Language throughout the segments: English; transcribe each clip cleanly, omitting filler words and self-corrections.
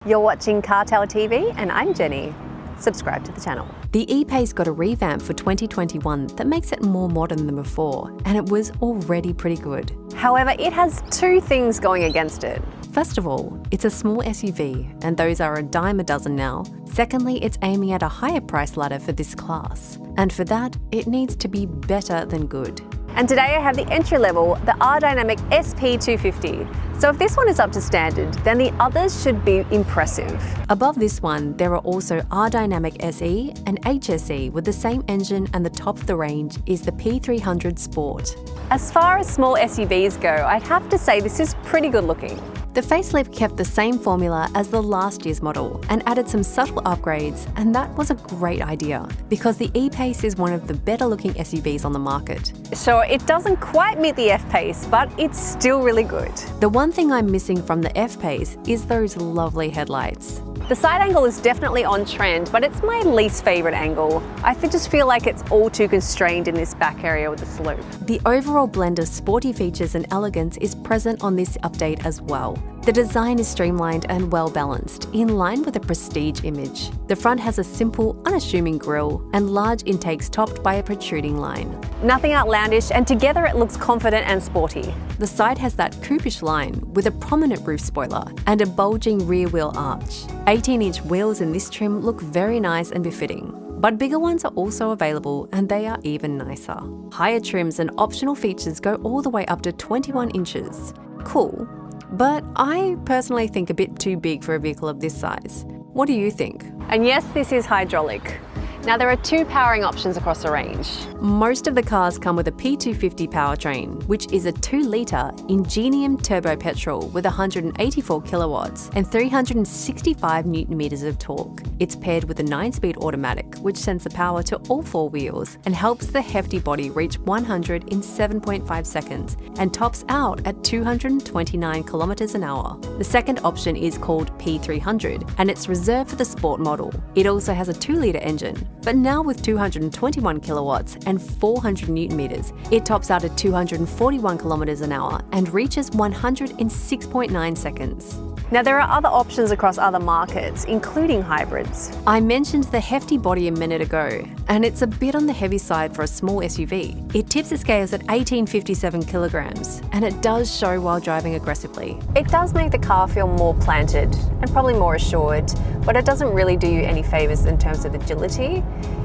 You're watching CarTell.tv and I'm Jenny. Subscribe to the channel. The E-Pace got a revamp for 2021 that makes it more modern than before, and it was already pretty good. However, it has two things going against it. First of all, it's a small SUV, and those are a dime a dozen now. Secondly, it's aiming at a higher price ladder for this class, and for that, it needs to be better than good. And today I have the entry level, the R-Dynamic SP250. So if this one is up to standard, then the others should be impressive. Above this one, there are also R-Dynamic SE and HSE with the same engine, and the top of the range is the P300 Sport. As far as small SUVs go, I'd have to say this is pretty good looking. The facelift kept the same formula as the last year's model and added some subtle upgrades, and that was a great idea because the E-Pace is one of the better looking SUVs on the market. Sure, it doesn't quite meet the F-Pace, but it's still really good. The one thing I'm missing from the F-Pace is those lovely headlights. The side angle is definitely on trend, but it's my least favourite angle. I just feel like it's all too constrained in this back area with the slope. The overall blend of sporty features and elegance is present on this update as well. The design is streamlined and well balanced, in line with a prestige image. The front has a simple, unassuming grille and large intakes topped by a protruding line. Nothing outlandish, and together it looks confident and sporty. The side has that coupish line with a prominent roof spoiler and a bulging rear wheel arch. 18-inch wheels in this trim look very nice and befitting. But bigger ones are also available, and they are even nicer. Higher trims and optional features go all the way up to 21 inches. Cool, but I personally think a bit too big for a vehicle of this size. What do you think? And yes, this is hydraulic. Now there are two powering options across the range. Most of the cars come with a P350 powertrain, which is a 2-litre Ingenium turbo petrol with 184 kilowatts and 365 Nm of torque. It's paired with a 9-speed automatic, which sends the power to all 4 wheels and helps the hefty body reach 100 in 7.5 seconds and tops out at 229 kilometers an hour. The second option is called P300, and it's reserved for the Sport model. It also has a 2-litre engine, but now with 221 kilowatts and 400 Newton meters, it tops out at 241 kilometers an hour and reaches 100 in 6.9 seconds. Now there are other options across other markets, including hybrids. I mentioned the hefty body a minute ago, and it's a bit on the heavy side for a small SUV. It tips the scales at 1857 kilograms, and it does show while driving aggressively. It does make the car feel more planted and probably more assured, but it doesn't really do you any favors in terms of agility.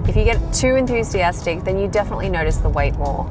If you get too enthusiastic, then you definitely notice the weight more.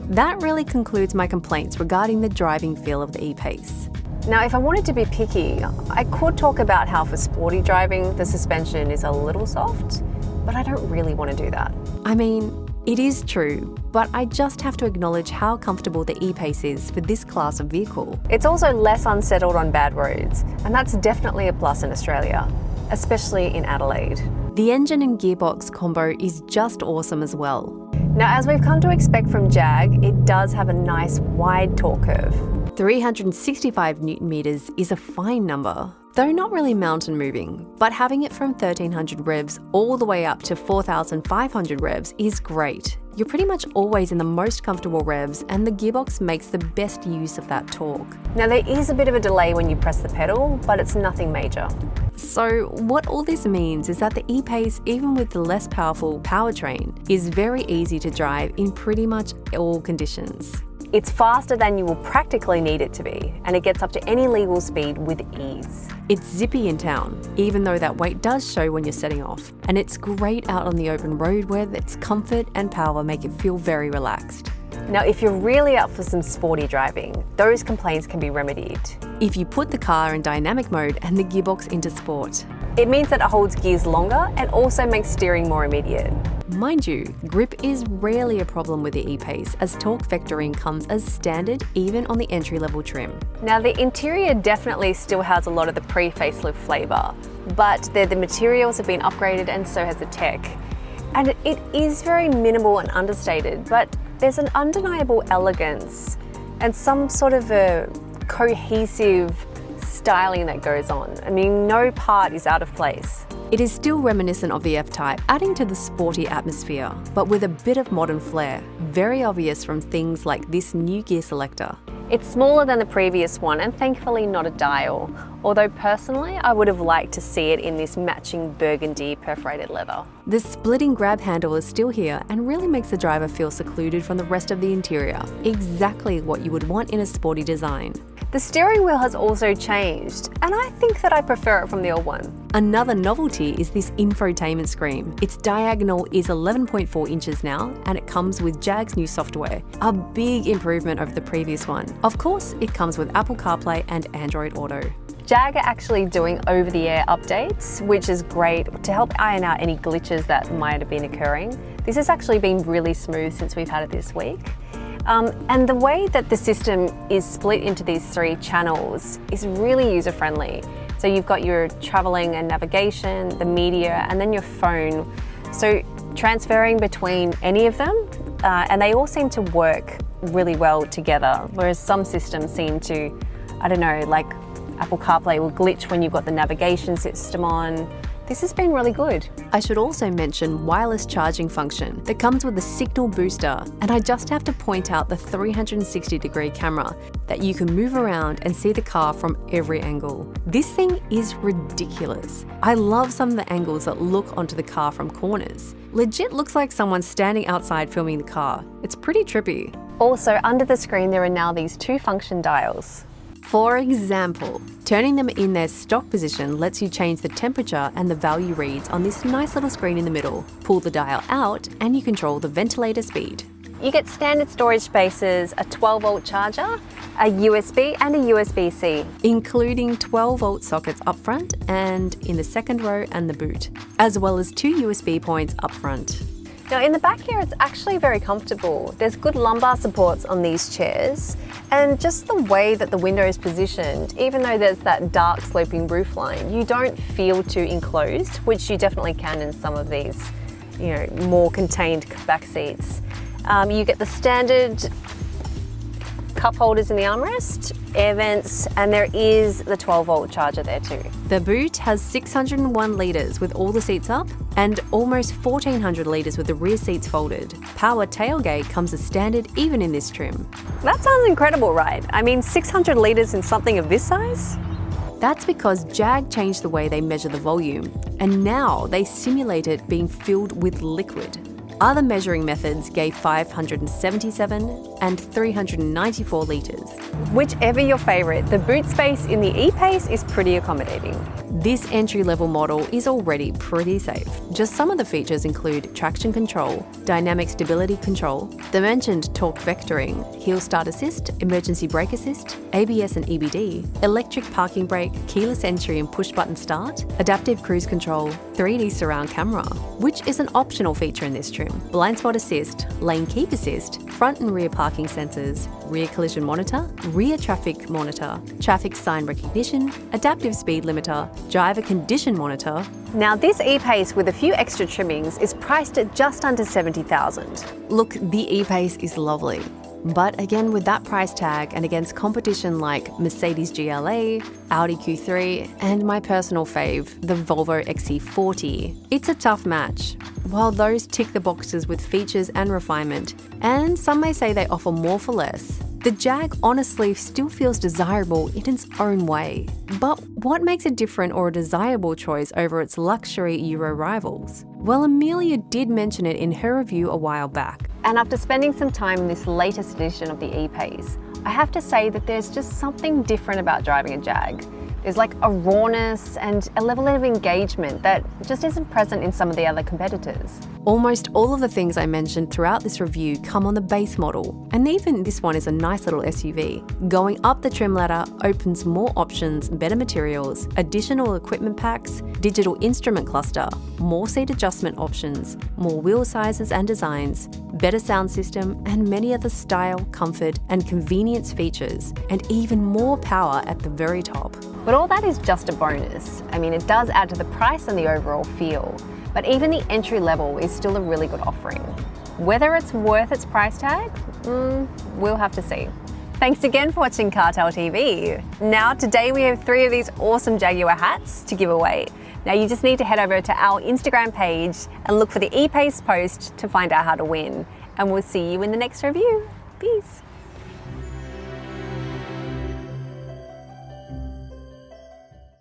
That really concludes my complaints regarding the driving feel of the E-Pace. Now, if I wanted to be picky, I could talk about how for sporty driving, the suspension is a little soft, but I don't really want to do that. I mean, it is true, but I just have to acknowledge how comfortable the E-Pace is for this class of vehicle. It's also less unsettled on bad roads, and that's definitely a plus in Australia, especially in Adelaide. The engine and gearbox combo is just awesome as well. Now, as we've come to expect from Jag, it does have a nice wide torque curve. 365 Newton meters is a fine number, though not really mountain moving, but having it from 1300 revs all the way up to 4500 revs is great. You're pretty much always in the most comfortable revs, and the gearbox makes the best use of that torque. Now there is a bit of a delay when you press the pedal, but it's nothing major. So what all this means is that the E-Pace, even with the less powerful powertrain, is very easy to drive in pretty much all conditions. It's faster than you will practically need it to be, and it gets up to any legal speed with ease. It's zippy in town, even though that weight does show when you're setting off. And it's great out on the open road where its comfort and power make it feel very relaxed. Now, if you're really up for some sporty driving, those complaints can be remedied. If you put the car in dynamic mode and the gearbox into sport. It means that it holds gears longer and also makes steering more immediate. Mind you, grip is rarely a problem with the E-Pace, as torque vectoring comes as standard even on the entry-level trim. Now the interior definitely still has a lot of the pre-facelift flavour, but the materials have been upgraded and so has the tech. And it is very minimal and understated, but there's an undeniable elegance and some sort of a cohesive styling that goes on. I mean, no part is out of place. It is still reminiscent of the F-Type, adding to the sporty atmosphere, but with a bit of modern flair, very obvious from things like this new gear selector. It's smaller than the previous one and thankfully not a dial, although personally I would have liked to see it in this matching burgundy perforated leather. The splitting grab handle is still here and really makes the driver feel secluded from the rest of the interior. Exactly what you would want in a sporty design. The steering wheel has also changed, and I think that I prefer it from the old one. Another novelty is this infotainment screen. Its diagonal is 11.4 inches now, and it comes with Jag's new software, a big improvement over the previous one. Of course, it comes with Apple CarPlay and Android Auto. Jag are actually doing over-the-air updates, which is great to help iron out any glitches that might have been occurring. This has actually been really smooth since we've had it this week. And the way that the system is split into these 3 channels is really user-friendly. So you've got your traveling and navigation, the media, and then your phone. So transferring between any of them, and they all seem to work really well together, whereas some systems seem to, I don't know, like Apple CarPlay will glitch when you've got the navigation system on. This has been really good. I should also mention wireless charging function that comes with a signal booster, and I just have to point out the 360-degree camera that you can move around and see the car from every angle. This thing is ridiculous. I love some of the angles that look onto the car from corners. Legit looks like someone's standing outside filming the car. It's pretty trippy. Also, under the screen there are now these 2 function dials. For example, turning them in their stock position lets you change the temperature and the value reads on this nice little screen in the middle. Pull the dial out and you control the ventilator speed. You get standard storage spaces, a 12-volt charger, a USB and a USB-C. Including 12-volt sockets up front and in the second row and the boot, as well as 2 USB points up front. Now in the back here it's actually very comfortable. There's good lumbar supports on these chairs, and just the way that the window is positioned, even though there's that dark sloping roofline, you don't feel too enclosed, which you definitely can in some of these, more contained back seats. You get the standard cup holders in the armrest, air vents, and there is the 12-volt charger there too. The boot has 601 litres with all the seats up and almost 1,400 litres with the rear seats folded. Power tailgate comes as standard even in this trim. That sounds incredible, right? I mean, 600 litres in something of this size? That's because Jag changed the way they measure the volume, and now they simulate it being filled with liquid. Other measuring methods gave 577 and 394 litres. Whichever your favourite, the boot space in the E-Pace is pretty accommodating. This entry-level model is already pretty safe. Just some of the features include traction control, dynamic stability control, the mentioned torque vectoring, hill start assist, emergency brake assist, ABS and EBD, electric parking brake, keyless entry and push-button start, adaptive cruise control, 3D surround camera, which is an optional feature in this trim, blind spot assist, lane keep assist, front and rear parking sensors, rear collision monitor, rear traffic monitor, traffic sign recognition, adaptive speed limiter, driver condition monitor. Now this E-Pace with a few extra trimmings is priced at just under $70,000. Look, the E-Pace is lovely. But again, with that price tag and against competition like Mercedes GLA, Audi Q3, and my personal fave, the Volvo XC40, it's a tough match. While those tick the boxes with features and refinement, and some may say they offer more for less, the Jag honestly still feels desirable in its own way. But what makes it different or a desirable choice over its luxury Euro rivals? Well, Amelia did mention it in her review a while back. And after spending some time in this latest edition of the E-Pace, I have to say that there's just something different about driving a Jag. There's like a rawness and a level of engagement that just isn't present in some of the other competitors. Almost all of the things I mentioned throughout this review come on the base model, and even this one is a nice little SUV. Going up the trim ladder opens more options, better materials, additional equipment packs, digital instrument cluster, more seat adjustment options, more wheel sizes and designs, better sound system, and many other style, comfort, and convenience features, and even more power at the very top. But all that is just a bonus. I mean, it does add to the price and the overall feel, but even the entry level is still a really good offering. Whether it's worth its price tag, we'll have to see. Thanks again for watching Cartell TV. Now, today we have 3 of these awesome Jaguar hats to give away. Now you just need to head over to our Instagram page and look for the E-Pace post to find out how to win. And we'll see you in the next review. Peace.